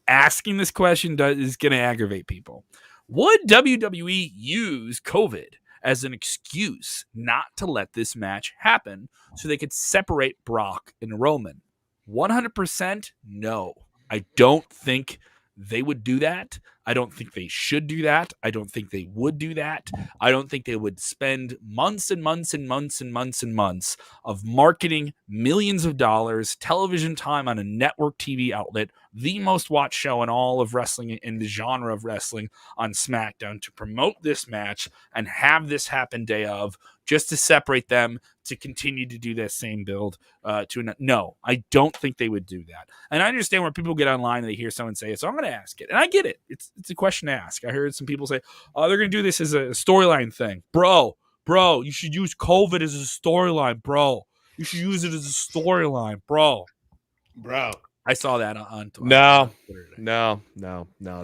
asking this question is going to aggravate people. Would WWE use COVID as an excuse not to let this match happen so they could separate Brock and Roman? 100% no. I don't think they would do that. I don't think they should do that. I don't think they would do that. I don't think they would spend months and months and months and months and months of marketing millions of dollars, television time on a network TV outlet, the most watched show in all of wrestling in the genre of wrestling on SmackDown to promote this match and have this happen day of, just to separate them, to continue to do that same build. No, I don't think they would do that. And I understand where people get online and they hear someone say it, so I'm going to ask it. And I get it. It's a question to ask. I heard some people say, oh, they're going to do this as a storyline thing. Bro, you should use COVID as a storyline, bro. You should use it as a storyline, bro. I saw that on Twitter. No.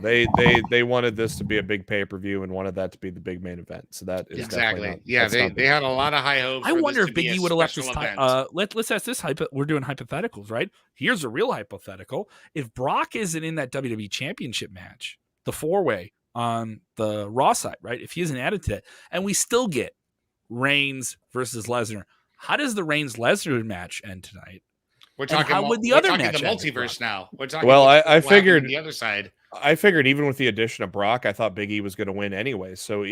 They wanted this to be a big pay-per-view and wanted that to be the big main event. So that is exactly. They had a lot of high hopes. I wonder if Big E would have left this time. Let's ask this we're doing hypotheticals, right? Here's a real hypothetical. If Brock isn't in that WWE Championship match, the 4-way on the Raw side, right? If he isn't added to it, and we still get Reigns versus Lesnar, how does the Reigns-Lesnar match end tonight? We're talking how would the other match the multiverse now. We're talking I figured the other side. I figured even with the addition of Brock, I thought Big E was going to win anyway. So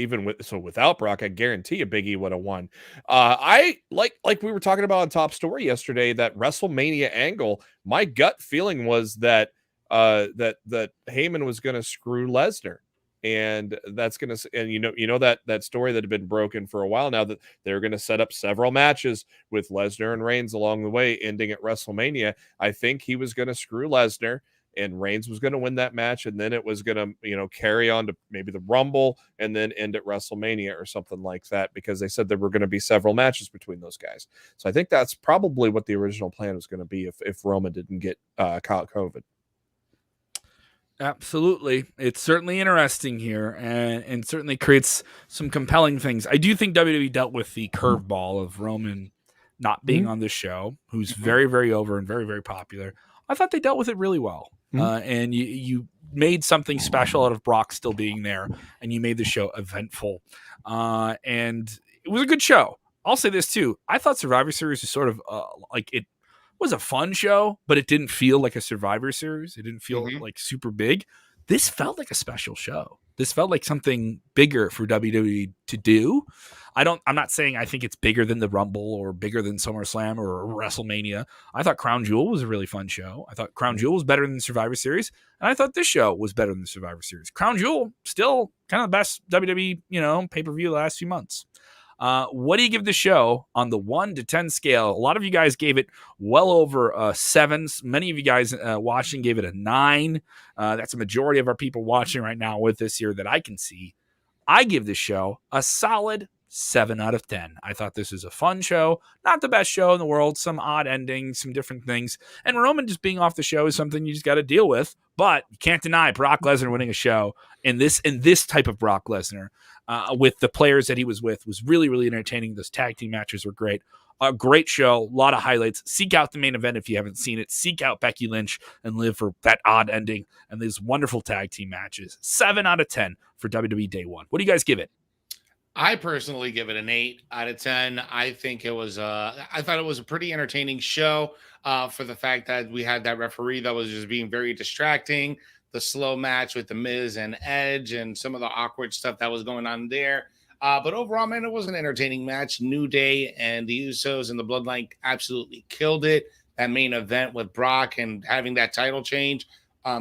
without Brock, I guarantee you Big E would have won. I like we were talking about on Top Story yesterday, that WrestleMania angle. My gut feeling was that that Heyman was going to screw Lesnar. And that's going to, and you know that story that had been broken for a while now, that they're going to set up several matches with Lesnar and Reigns along the way, ending at WrestleMania. I think he was going to screw Lesnar and Reigns was going to win that match. And then it was going to, carry on to maybe the Rumble and then end at WrestleMania or something like that, because they said there were going to be several matches between those guys. So I think that's probably what the original plan was going to be if Roman didn't get caught COVID. Absolutely. It's certainly interesting here and certainly creates some compelling things. I do think WWE dealt with the curveball of Roman not being on this show, who's very, very over and very, very popular. I thought they dealt with it really well. And you made something special out of Brock still being there, and you made the show eventful. And it was a good show. I'll say this too. I thought Survivor Series was sort of it was a fun show, but it didn't feel like a Survivor Series. It didn't feel like super big. This felt like a special show. This felt like something bigger for WWE to do. I'm not saying I think it's bigger than the Rumble or bigger than SummerSlam or WrestleMania. I thought Crown Jewel was a really fun show. I thought Crown Jewel was better than the Survivor Series, and I thought this show was better than the Survivor Series. Crown Jewel still kind of the best WWE pay-per-view the last few months. What do you give the show on the 1 to 10 scale? A lot of you guys gave it well over 7. Many of you guys watching gave it a 9. That's a majority of our people watching right now with this here that I can see. I give this show a solid 7 out of 10. I thought this was a fun show, not the best show in the world, some odd endings, some different things. And Roman just being off the show is something you just got to deal with. But you can't deny Brock Lesnar winning a show in this type of Brock Lesnar. With the players that he was with, was really, really entertaining. Those tag team matches were great. A great show, a lot of highlights. Seek out the main event if you haven't seen it. Seek out Becky Lynch and live for that odd ending and these wonderful tag team matches. 7 out of 10 for WWE Day 1. What do you guys give it? I personally give it an 8 out of 10. I think it was I thought it was a pretty entertaining show for the fact that we had that referee that was just being very distracting. The slow match with The Miz and Edge and some of the awkward stuff that was going on there. But overall, man, it was an entertaining match. New Day and the Usos and the Bloodline absolutely killed it. That main event with Brock and having that title change,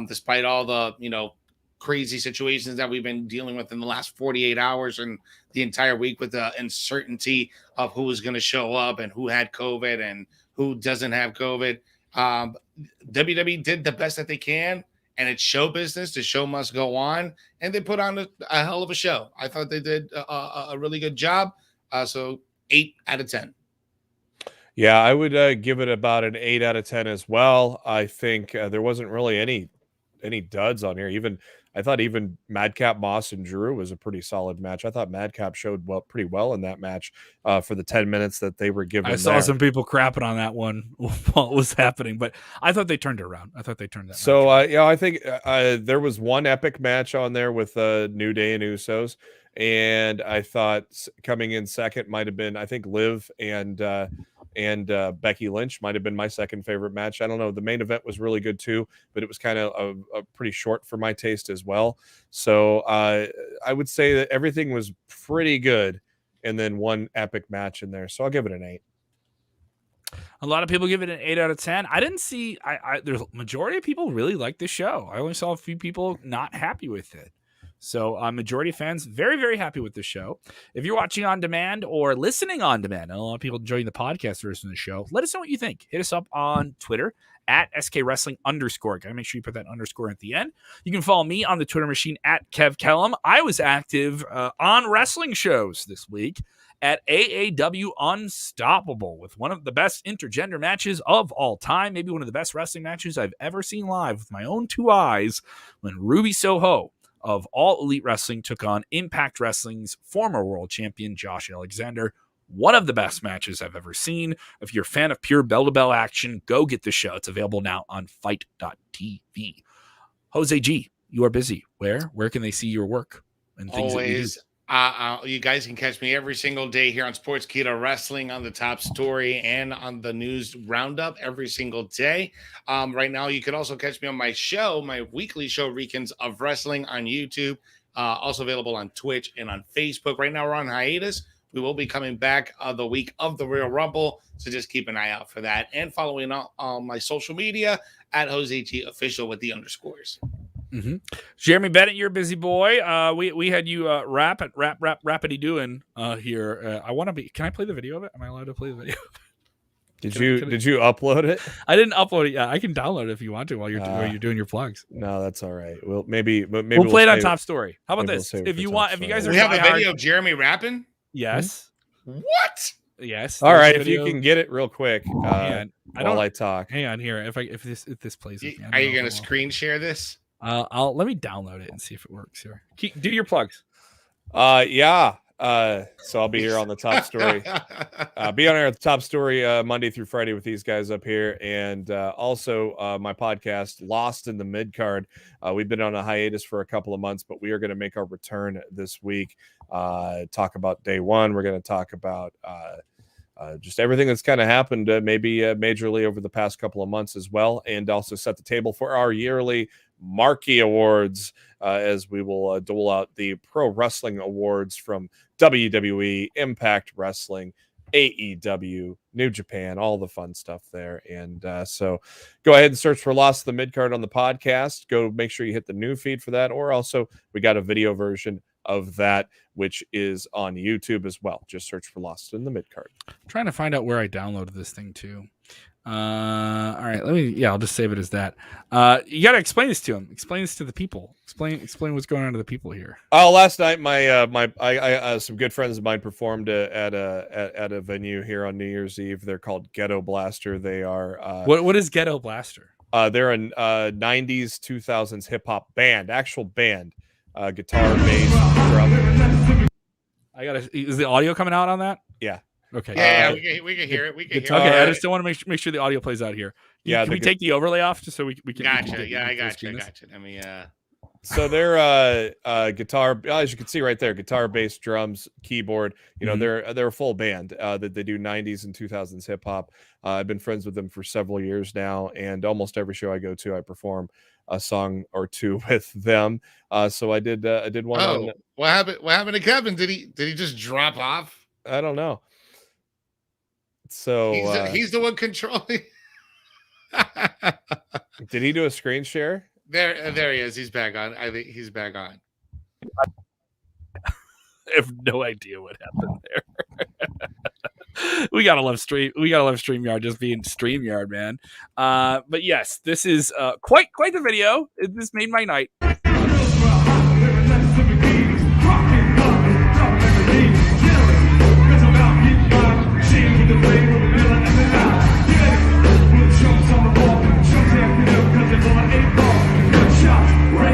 despite all the, crazy situations that we've been dealing with in the last 48 hours and the entire week with the uncertainty of who was going to show up and who had COVID and who doesn't have COVID. WWE did the best that they can. And it's show business. The show must go on. And they put on a hell of a show. I thought they did a really good job. So 8 out of 10. Yeah, I would give it about an 8 out of 10 as well. I think there wasn't really any duds on here. Even I thought even Madcap Moss and Drew was a pretty solid match. I thought Madcap showed pretty well in that match for the 10 minutes that they were given. I saw some people crapping on that one while it was happening, but I thought they turned it around. I thought they turned that. So I think there was one epic match on there with New Day and Usos, and I thought coming in second might have been, I think, Liv and Becky Lynch might have been my second favorite match. I don't know. The main event was really good too, but it was kind of a pretty short for my taste as well. So I would say that everything was pretty good, and then one epic match in there. So I'll give it an 8. A lot of people give it an 8 out of 10. I didn't see. There's a majority of people really like the show. I only saw a few people not happy with it. So majority of fans very, very happy with the show. If you're watching on demand or listening on demand, and a lot of people enjoying the podcast version of the show, let us know what you think. Hit us up on Twitter at SKWrestling_. Gotta make sure you put that underscore at the end. You can follow me on the Twitter machine at Kev Kellam. I was active on wrestling shows this week at AAW Unstoppable with one of the best intergender matches of all time, maybe one of the best wrestling matches I've ever seen live with my own 2 eyes, when Ruby Soho of All Elite Wrestling took on Impact Wrestling's former world champion, Josh Alexander. One of the best matches I've ever seen. If you're a fan of pure bell-to-bell action, go get the show. It's available now on FITE.tv. Jose G, you are busy. Where can they see your work and things Always. You guys can catch me every single day here on Sportskeeda Wrestling, on the Top Story, and on the News Roundup every single day. Right now, you can also catch me on my show, my weekly show, Weekends of Wrestling, on YouTube. Also available on Twitch and on Facebook. Right now, we're on hiatus. We will be coming back the week of the Royal Rumble, so just keep an eye out for that. And following on my social media at Jose G Official with the underscores. Mm-hmm. Jeremy Bennett, you're a busy boy. We had you rapidy doing here. I want to be. Can I play the video of it? Am I allowed to play the video? Did you upload it? I didn't upload it yet. I can download it if you want to while you're doing your plugs. No, that's all right. Well, maybe we'll play it on Top Story. How about this? We'll if you guys are, we have a video of Jeremy rapping. Yes. What? Yes. All right. If you can get it real quick, I talk. Hang on here. If this plays, are you going to screen share this? Let me download it and see if it works here. Do your plugs. Yeah. So I'll be here on the Top Story. Be on air at the Top Story Monday through Friday with these guys up here, and also my podcast Lost in the Mid Card. We've been on a hiatus for a couple of months, but we are going to make our return this week. Talk about day one. We're going to talk about just everything that's kind of happened, maybe majorly over the past couple of months as well, and also set the table for our yearly Marquee Awards, as we will dole out the Pro Wrestling Awards from WWE, Impact Wrestling, AEW, New Japan, all the fun stuff there. And so go ahead and search for Lost in the Midcard on the podcast. Go make sure you hit the new feed for that. Or also, we got a video version of that, which is on YouTube as well. Just search for Lost in the Midcard. I'm trying to find out where I downloaded this thing too. All right, I'll just save it as that. You got to explain this to them. Explain this to the people. Explain what's going on to the people here. Oh, last night I some good friends of mine performed at a venue here on New Year's Eve. They're called Ghetto Blaster. They are what is Ghetto Blaster? They're a 90s 2000s hip hop band, actual band, guitar, bass, drum. Is the audio coming out on that? Yeah. Okay. Yeah, we can hear it. We can hear it. Okay, I just don't want to make sure the audio plays out here. Can we take the overlay off just so we can? Gotcha. Yeah, I gotcha. I mean, So they're guitar, as you can see right there, guitar, bass, drums, keyboard. You know, they're a full band that they do 90s and 2000s hip hop. I've been friends with them for several years now, and almost every show I go to, I perform a song or two with them. So I did one. Oh, what happened to Kevin? Did he just drop off? I don't know. So he's the one controlling. Did he do a screen share? There he is. He's back on. I think he's back on. I have no idea what happened there. We gotta love StreamYard just being StreamYard, man. But yes, this is quite the video. This made my night.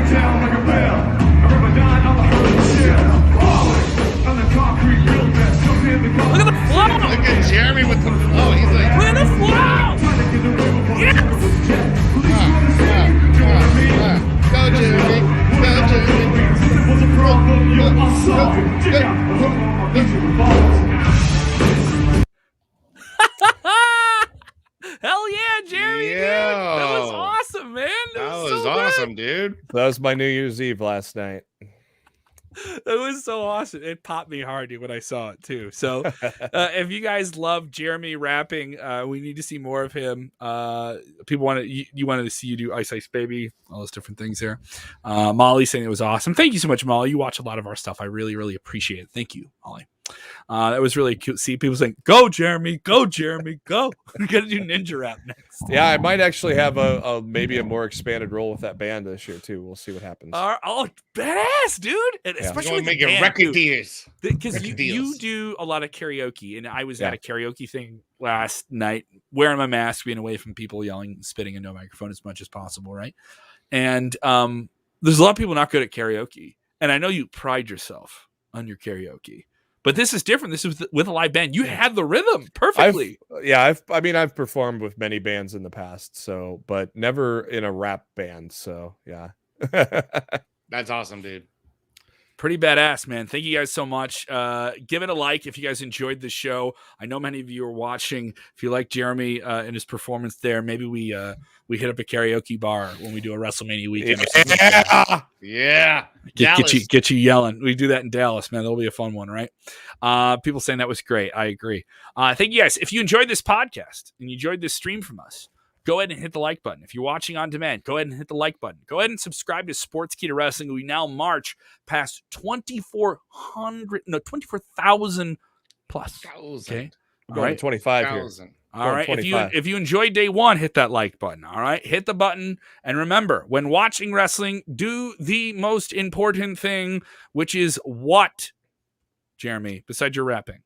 Down like a bell. Jeremy with the flow. He's like, with the flow. Yes. Go, Jeremy. Go, Hell yeah, Jeremy! Yeah. Dude. That was awesome, man. That was so awesome, dude. That was my New Year's Eve last night. That was so awesome. It popped me hard when I saw it too. So if you guys love Jeremy rapping, we need to see more of him. People you wanted to see you do Ice Ice Baby, all those different things there. Molly saying it was awesome. Thank you so much, Molly. You watch a lot of our stuff. I really, really appreciate it. Thank you, Molly. That was really cute. See people saying, "Go, Jeremy! Go, Jeremy! Go!" We're gonna do ninja rap next. Yeah, I might actually have a maybe a more expanded role with that band this year too. We'll see what happens. Oh, badass, dude! And especially with make the a band, record too. deals. Because you do a lot of karaoke, and I was at a karaoke thing last night, wearing my mask, being away from people yelling, spitting into a microphone as much as possible, right? And there's a lot of people not good at karaoke, and I know you pride yourself on your karaoke, but this is different. This is with a live band. You had the rhythm perfectly. I've performed with many bands in the past, so but never in a rap band. So yeah, That's awesome, dude. Pretty badass, man. Thank you guys so much. Give it a like if you guys enjoyed the show. I know many of you are watching. If you like Jeremy and his performance there, maybe we hit up a karaoke bar when we do a WrestleMania weekend. Yeah. Get you yelling. We do that in Dallas, man. That'll be a fun one, right? People saying that was great. I agree. Thank you guys. If you enjoyed this podcast and you enjoyed this stream from us, go ahead and hit the like button. If you're watching on demand, go ahead and hit the like button. Go ahead and subscribe to Sportskeeda Wrestling. We now march past 24,000 plus. Okay. I'm going to 25 here. All right. If you enjoyed day one, hit that like button. All right. Hit the button. And remember, when watching wrestling, do the most important thing, which is what, Jeremy, besides your rapping?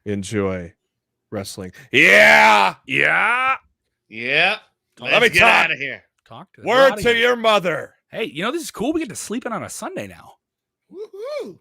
Enjoy wrestling. Yeah. Let me get out of here. Talk to Word to your mother. Hey, this is cool. We get to sleep in on a Sunday now. Woohoo.